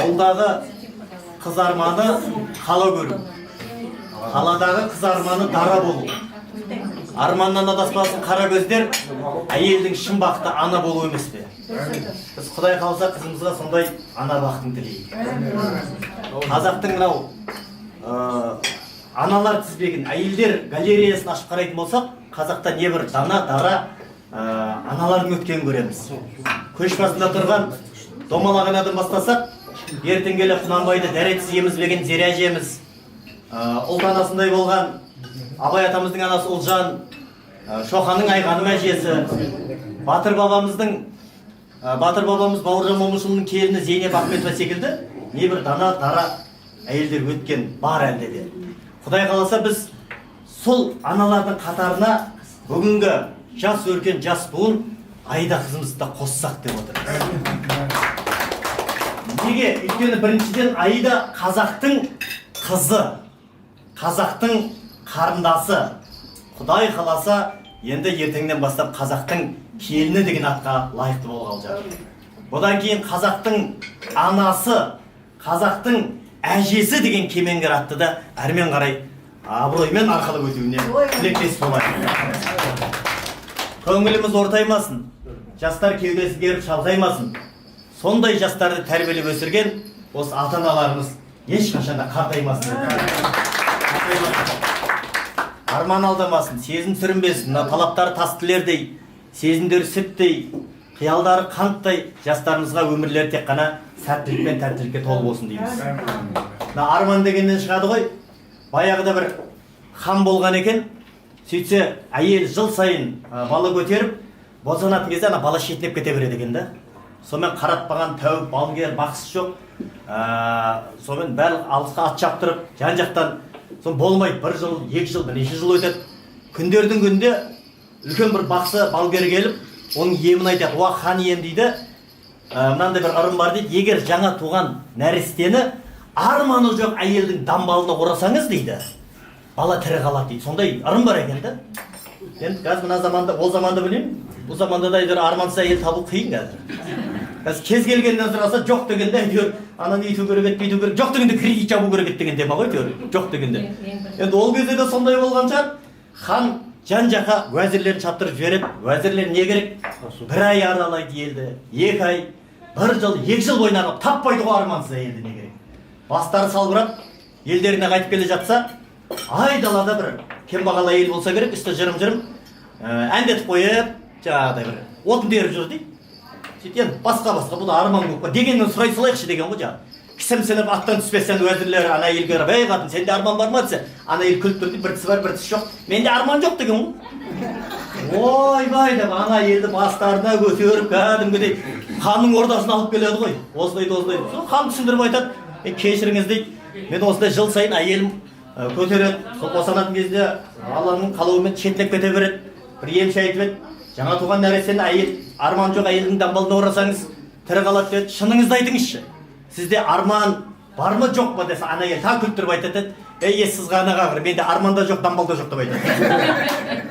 Ауылдағы қыз арманы қала көру, қаладағы қыз арманы дара болу. Арманнан адаспасын қара көздер, әйелдің шын бақыты ана болу емес пе? Біз Құдай қаласа қызымызға сондай ана бақытын тілейік. Қазақтың мынау аналар тізбегін, әйелдер галереясын ашып қарайтын болсақ, қазақта небір дана дара аналардың өткенін көреміз. Көш басында тұрған домалақ анадан бастасақ, ертең келе Құнанбайды дәретсіз емізбеген Зере әжеміз, ұлт анасындай болған Абай атамыздың анасы Ұлжан, Шоқанның Айғаным әжесі, Батыр бабамыз Бауыржан Момышұлының келіні Зейнеп Ахметова секілді небір дана дара әйелдер өткен бар әлде де. Құдай қаласа біз сол аналардың қатарына бүгінгі жас өркен жас буын Айда қызымызды да қоссақ деп отырмыз. Неге? Өйткені біріншіден Айда қазақтың қызы, қазақтың қарындасы. Құдай қаласа енді ертеңнен бастап қазақтың келіні деген атқа лайықты болғалы жатыр. Одан кейін қазақтың анасы, қазақтың әжесі деген кемеңгер атты да әрмен қарай абыроймен арқалап өтуіне тілектес болайық. Көңіліміз ортаймасын, жастар кеудесі керіп шалқаймасын. Сондай жастарды тәрбиелеп өсірген осы ата-аналарымыз ешқашанда қартаймасын. Арман алдамасын, сезім сүрінбесін, талаптары тастілердей, сезімдері сүттей, қиялдары қанттай жастарымызға өмірлері тек қана сәттілік пен тәттілікке толы болсын дейміз. Арман дегеннен шығады ғой, баяғыда бір хан болған екен, сөйтсе әйел жыл сайын бала көтеріп, босанатын кезде бала шетінеп кете береді екен да. Сонымен қаратпаған тәуіп, балгер, бақсы жоқ, сонымен барлық алысқа ат шаптырып, жан-жақтан сон болмайды, бір жыл, екі жыл, бірнеше жыл өтеді. Күндердің күнде үлкен бір бақсы балгер келіп, оның емін айтады. Уа хан ием дейді, мынандай бір ырым бар дейді, егер жаңа туған нәрестені арманы жоқ әйелдің дамбалына орасаңыз дейді, бала тірі қалады дейді. Сондай ырым бар екен да. Енді қазір мына заманда, ол заманда білемін, бұл заманда да армансыз әйел табу қиын қазір. Қазір кез келгеннен сұраса жоқ дегенде әйтеуір ананы өйту керек ет, бүйту керек, жоқ дегенде кредит жабу керек ет деген тема ғой әйтеуір, жоқ дегенде. Енді ол кезде де сондай болған шығар. Хан жан-жаққа уәзірлерін шаптырып жібереді. Уәзірлер не керек? Бір ай аралайды елді, екі ай, бір жыл, екі жыл бойына аралап таппайды ғой армансыз әйелді не керек. Бастары салбырап, елдеріне қайтып келе жатса, айдалада бір кембағал әйел болса керек, үсті жырым-жырым әндетіп қойып, жаңағыдай бір отын теріп жүр дейді. Сөйтен басқа бұл арман көп па дегеннен сұрай салайықшы деген ғой жаңағы. Кісімсініп аттан түспестен уәзірлер ана әйелге қарап, ей қатын, сенде арман бар ма десе, ана әйел күліп тұр дейді, бір тісі бар, бір тісі жоқ. Менде арман жоқ деген ғой. Ойбай деп ана әйелді бастарына көтеріп, кәдімгідей ханның ордасына алып келеді ғой. Осылайды. Хан түсіндіріп айтады, кешіріңіз дейді, мен осылай жыл сайын әйелім көтереді, сол босанатын кезде Алланың қалауымен шетінеп кете береді, бір емші айтып еді. Жаңа туған нәрестені әйел, арман жоқ әйелдің дамбалына орасаңыз тірі қалады деді. Шыныңызды айтыңызшы. Сізде арман бар ма жоқ па десе, ана әйел тағы күліп тұрып айтады. Ей, сіз ғана қағыр, менде арман да жоқ, дамбал да жоқ деп айтады.